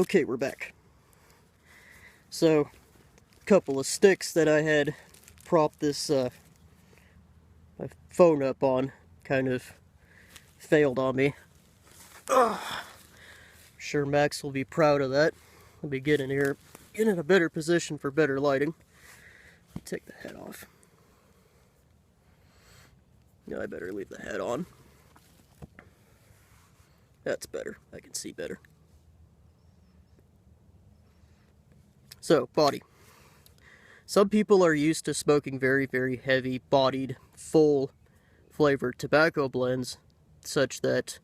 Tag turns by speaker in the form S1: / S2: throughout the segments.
S1: Okay, we're back. So, a couple of sticks that I had propped this my phone up on kind of failed on me. Sure Max will be proud of that. Let me get in here, get in a better position for better lighting. Take the head off. No, I better leave the head on. That's better. I can see better. So, body. Some people are used to smoking very, very heavy-bodied, full-flavored tobacco blends, such that,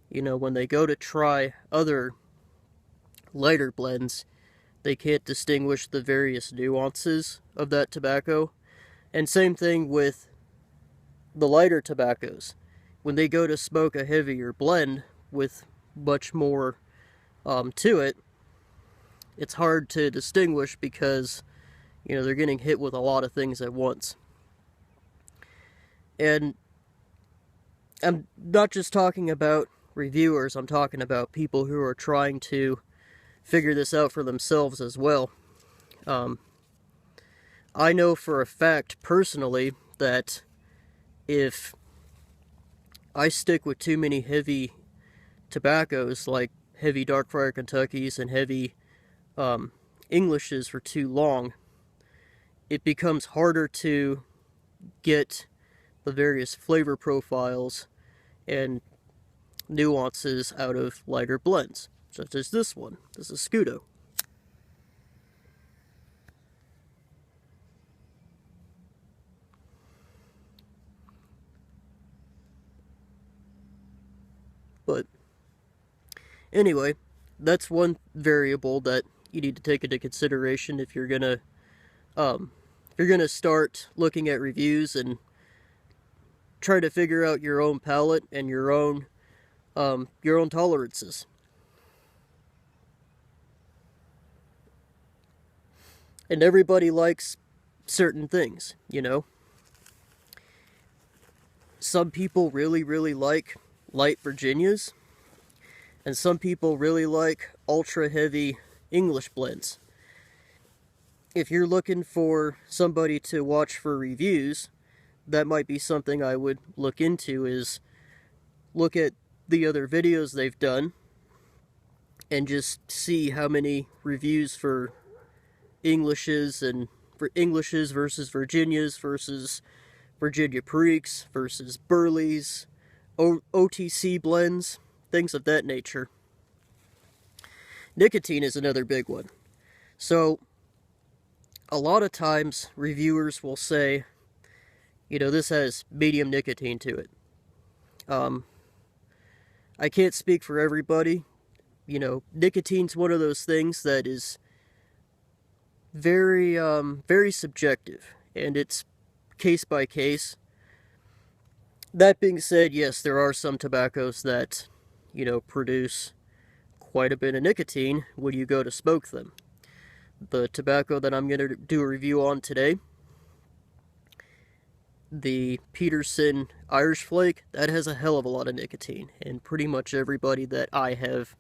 S1: you know, when they go to try other lighter blends, they can't distinguish the various nuances of that tobacco. And same thing with the lighter tobaccos. When they go to smoke a heavier blend with much more to it, it's hard to distinguish because, you know, they're getting hit with a lot of things at once. And I'm not just talking about reviewers, I'm talking about people who are trying to figure this out for themselves as well. I know for a fact, personally, that if I stick with too many heavy tobaccos, like heavy Dark Friar Kentuckys and heavy Englishes for too long, it becomes harder to get the various flavor profiles and nuances out of lighter blends, such as this one. This is Scudo. But anyway, that's one variable that you need to take into consideration if you're gonna start looking at reviews and try to figure out your own palate and your own tolerances. And everybody likes certain things, you know. Some people really, really like light Virginias, and some people really like ultra heavy English blends. If you're looking for somebody to watch for reviews, that might be something I would look into, is look at the other videos they've done and just see how many reviews for Englishes and for Englishes versus Virginias versus Virginia Periques versus Burleys, OTC blends, things of that nature. Nicotine is another big one. So, a lot of times reviewers will say, you know, this has medium nicotine to it. I can't speak for everybody. You know, nicotine's one of those things that is very, very subjective, and it's case by case. That being said, yes, there are some tobaccos that, you know, produce quite a bit of nicotine when you go to smoke them. The tobacco that I'm going to do a review on today, the Peterson Irish Flake, that has a hell of a lot of nicotine, and pretty much everybody that I have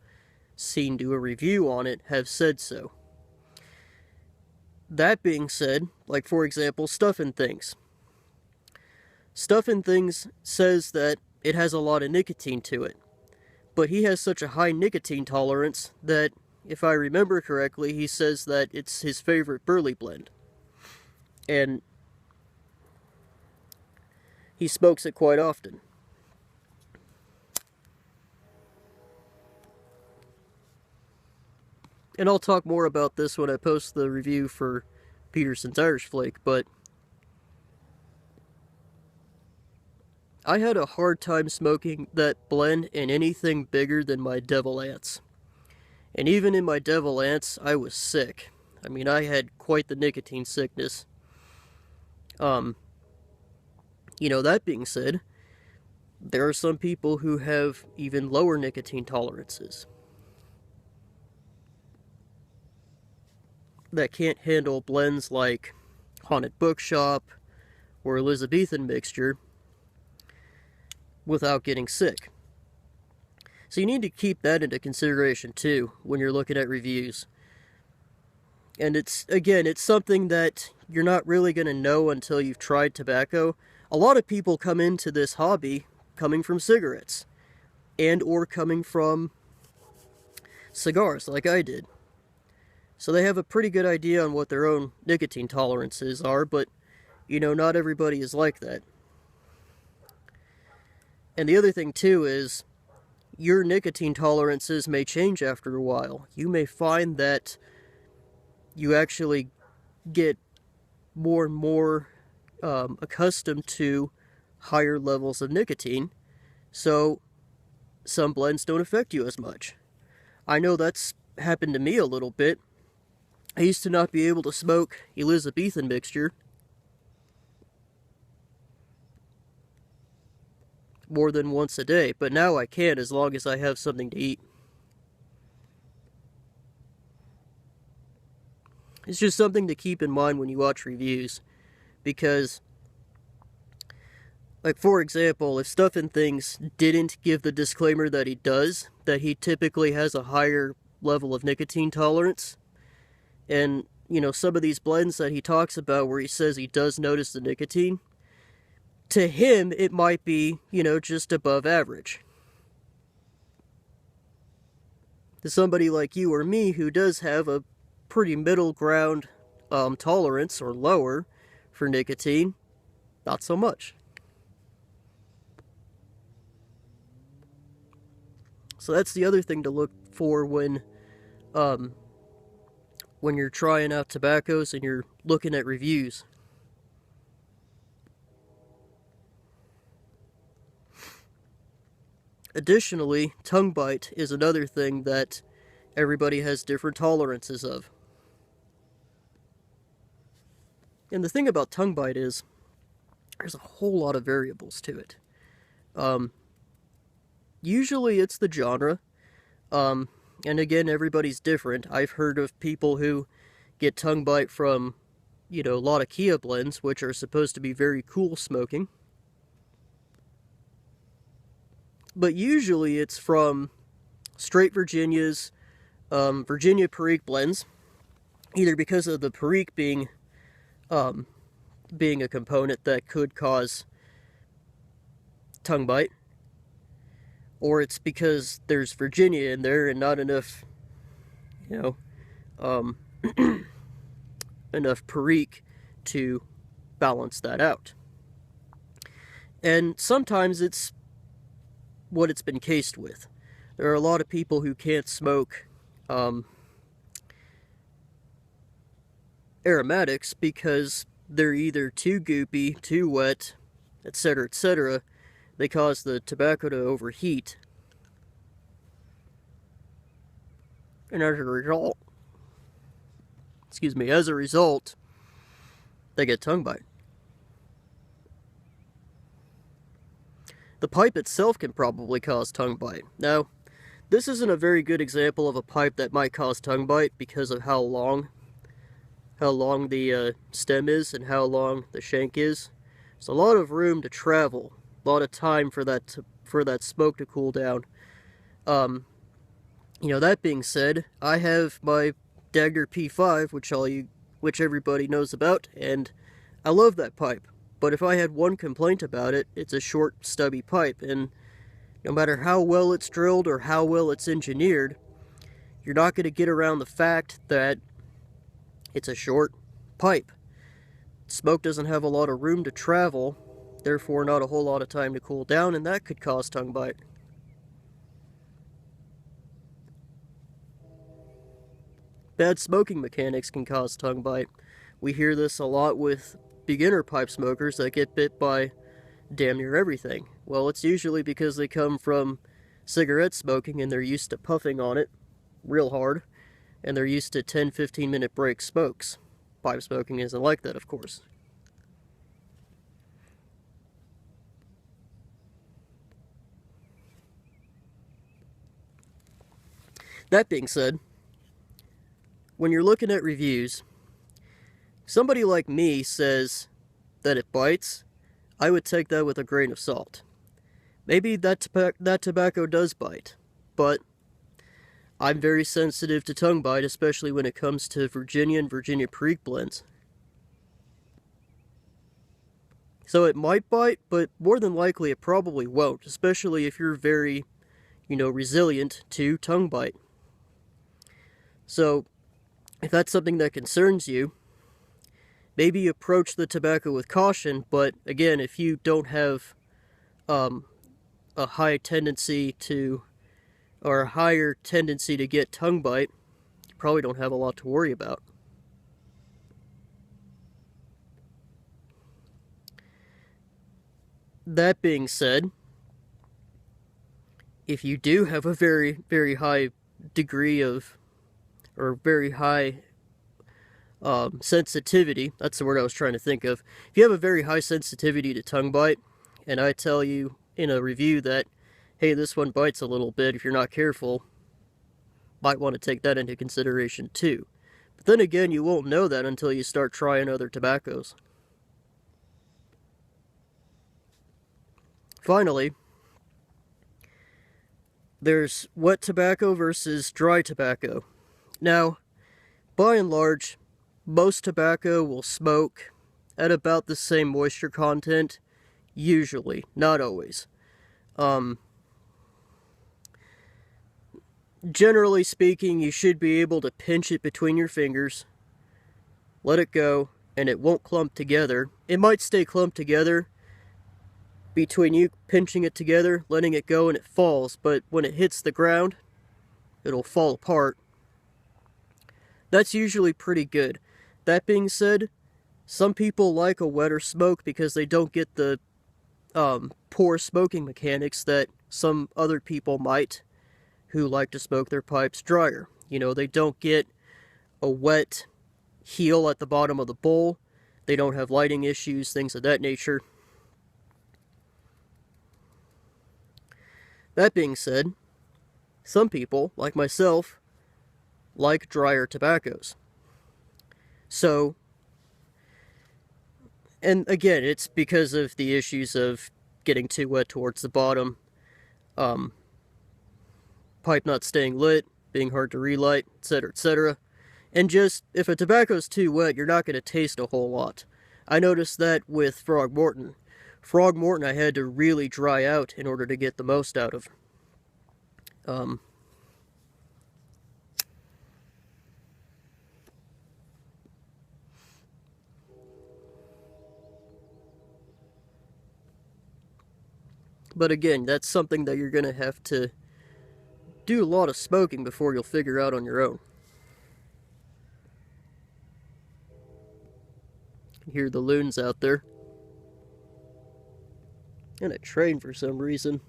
S1: seen do a review on it have said so. That being said, like for example, Stuffin' Things. Stuffin' Things says that it has a lot of nicotine to it, but he has such a high nicotine tolerance that, if I remember correctly, he says that it's his favorite Burley blend. And he smokes it quite often. And I'll talk more about this when I post the review for Peterson's Irish Flake, but I had a hard time smoking that blend in anything bigger than my Devil Ants. And even in my Devil Ants, I was sick. I mean, I had quite the nicotine sickness. You know, that being said, there are some people who have even lower nicotine tolerances that can't handle blends like Haunted Bookshop or Elizabethan Mixture without getting sick. So you need to keep that into consideration too when you're looking at reviews. And it's something that you're not really going to know until you've tried tobacco. A lot of people come into this hobby coming from cigarettes and or coming from cigars like I did. So they have a pretty good idea on what their own nicotine tolerances are, but you know, not everybody is like that. And the other thing too is your nicotine tolerances may change after a while. You may find that you actually get more and more accustomed to higher levels of nicotine, so some blends don't affect you as much. I know that's happened to me a little bit. I used to not be able to smoke Elizabethan mixture more than once a day, but now I can as long as I have something to eat. It's just something to keep in mind when you watch reviews, because, like, for example, if Stuff and Things didn't give the disclaimer that he does, that he typically has a higher level of nicotine tolerance, and, you know, some of these blends that he talks about where he says he does notice the nicotine, to him, it might be, you know, just above average. To somebody like you or me who does have a pretty middle ground tolerance, or lower, for nicotine, not so much. So that's the other thing to look for when you're trying out tobaccos and you're looking at reviews. Additionally, tongue bite is another thing that everybody has different tolerances of. And the thing about tongue bite is, there's a whole lot of variables to it. Usually it's the genre, and again, everybody's different. I've heard of people who get tongue bite from, you know, a lot of Kia blends, which are supposed to be very cool smoking. But usually it's from straight Virginias, Virginia Perique blends, either because of the Perique being a component that could cause tongue bite, or it's because there's Virginia in there and not enough, you know, enough Perique to balance that out. And sometimes it's what it's been cased with. There are a lot of people who can't smoke aromatics because they're either too goopy, too wet, etc., etc. They cause the tobacco to overheat. And as a result, they get tongue bite. The pipe itself can probably cause tongue bite. Now, this isn't a very good example of a pipe that might cause tongue bite because of how long the stem is and how long the shank is. There's a lot of room to travel, a lot of time for that smoke to cool down. You know, that being said, I have my Dagger P5, which everybody knows about, and I love that pipe. But if I had one complaint about it, it's a short, stubby pipe, and no matter how well it's drilled or how well it's engineered, you're not going to get around the fact that it's a short pipe. Smoke doesn't have a lot of room to travel, therefore not a whole lot of time to cool down, and that could cause tongue bite. Bad smoking mechanics can cause tongue bite. We hear this a lot with beginner pipe smokers that get bit by damn near everything. Well, it's usually because they come from cigarette smoking and they're used to puffing on it real hard, and they're used to 10-15 minute break smokes. Pipe smoking isn't like that, of course. That being said, when you're looking at reviews, somebody like me says that it bites, I would take that with a grain of salt. Maybe that tobacco does bite. but I'm very sensitive to tongue bite, especially when it comes to Virginia and Virginia Creek blends. So it might bite, but more than likely it probably won't, especially if you're very, resilient to tongue bite. So, if that's something that concerns you, maybe approach the tobacco with caution, but again, if you don't have a high tendency to, or a higher tendency to get tongue bite, you probably don't have a lot to worry about. That being said, if you do have a very, very high degree of, or very high sensitivity, that's the word I was trying to think of. If you have a very high sensitivity to tongue bite, and I tell you in a review that, hey, this one bites a little bit, if you're not careful, might want to take that into consideration too. But then again, you won't know that until you start trying other tobaccos. Finally, there's wet tobacco versus dry tobacco. Now, by and large, most tobacco will smoke at about the same moisture content, usually, not always. Generally speaking, you should be able to pinch it between your fingers, let it go, and it won't clump together. It might stay clumped together between you pinching it together, letting it go, and it falls, but when it hits the ground, it'll fall apart. That's usually pretty good. That being said, some people like a wetter smoke because they don't get the poor smoking mechanics that some other people might who like to smoke their pipes drier. They don't get a wet heel at the bottom of the bowl. They don't have lighting issues, things of that nature. That being said, some people, like myself, like drier tobaccos. So, and again, it's because of the issues of getting too wet towards the bottom, pipe not staying lit, being hard to relight, etc., etc. And just, if a tobacco's too wet, you're not going to taste a whole lot. I noticed that with Frog Morton. Frog Morton I had to really dry out in order to get the most out of. But again, that's something that you're going to have to do a lot of smoking before you'll figure out on your own. You can hear the loons out there. And a train for some reason.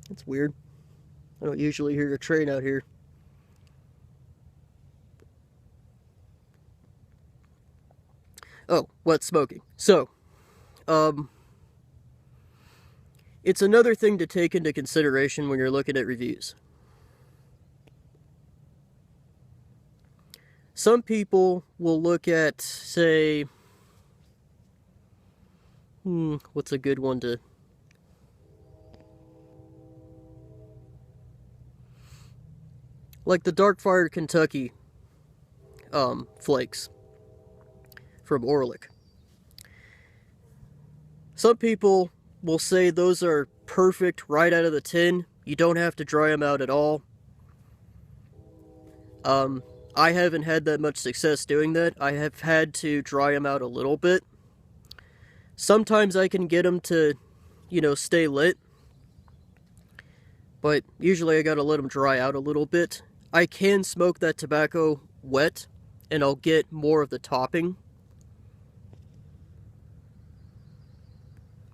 S1: That's weird. I don't usually hear a train out here. Oh, wet smoking. So, it's another thing to take into consideration when you're looking at reviews. Some people will look at, say, what's a good one to... like the Dark Fired Kentucky flakes from Orlick. Some people will say those are perfect right out of the tin. You don't have to dry them out at all. I haven't had that much success doing that. I have had to dry them out a little bit. Sometimes I can get them to, stay lit. But usually I gotta let them dry out a little bit. I can smoke that tobacco wet, and I'll get more of the topping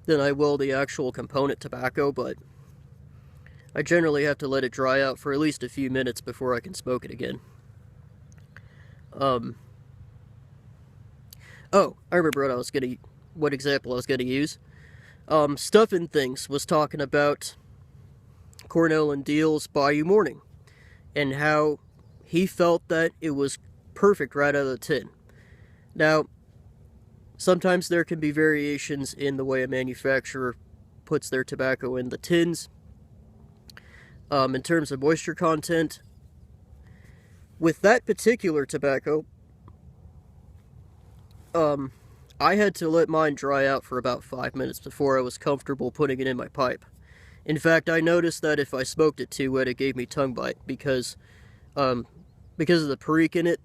S1: than I will the actual component tobacco, but I generally have to let it dry out for at least a few minutes before I can smoke it again. Oh, I remember what example I was gonna use. Stuffin' Things was talking about Cornell and Deal's Bayou Morning, and how he felt that it was perfect right out of the tin. Now, sometimes there can be variations in the way a manufacturer puts their tobacco in the tins. in terms of moisture content. With that particular tobacco, I had to let mine dry out for about 5 minutes before I was comfortable putting it in my pipe. In fact, I noticed that if I smoked it too wet, it gave me tongue bite because of the perique in it.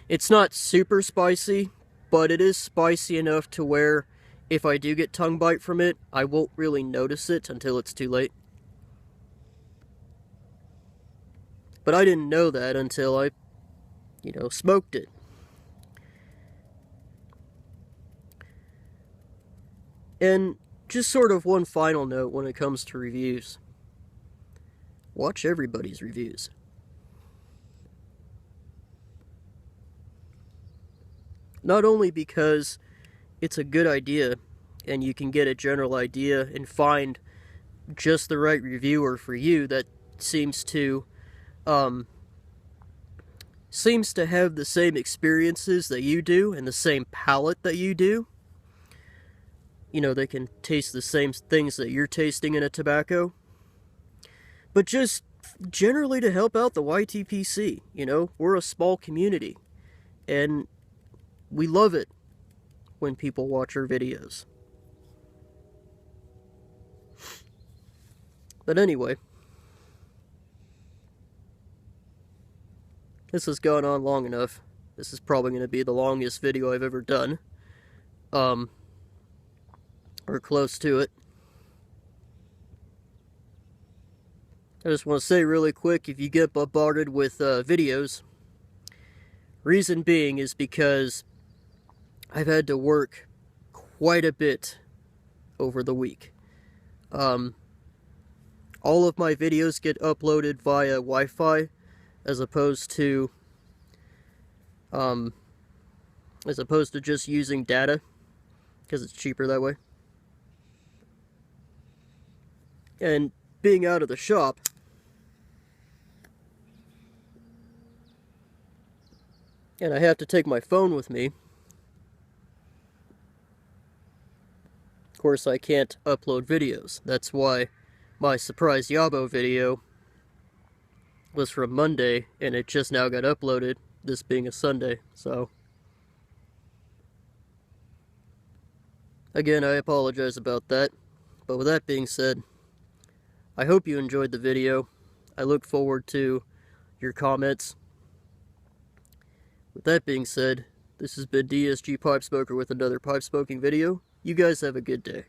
S1: It's not super spicy, but it is spicy enough to where if I do get tongue bite from it, I won't really notice it until it's too late. But I didn't know that until I, smoked it. And just sort of one final note when it comes to reviews. Watch everybody's reviews. Not only because it's a good idea and you can get a general idea and find just the right reviewer for you that seems to have the same experiences that you do and the same palate that you do. They can taste the same things that you're tasting in a tobacco. But just generally to help out the WPC. We're a small community. And we love it when people watch our videos. But anyway, this has gone on long enough. This is probably going to be the longest video I've ever done. Or close to it. I just want to say really quick, if you get bombarded with videos, reason being is because I've had to work quite a bit over the week. All of my videos get uploaded via Wi-Fi as opposed to just using data, because it's cheaper that way. And being out of the shop, and I have to take my phone with me. Of course, I can't upload videos. That's why my surprise Yabo video was from Monday, and it just now got uploaded, this being a Sunday, so. Again, I apologize about that. But with that being said, I hope you enjoyed the video. I look forward to your comments. With that being said, this has been DSG Pipe Smoker with another pipe smoking video. You guys have a good day.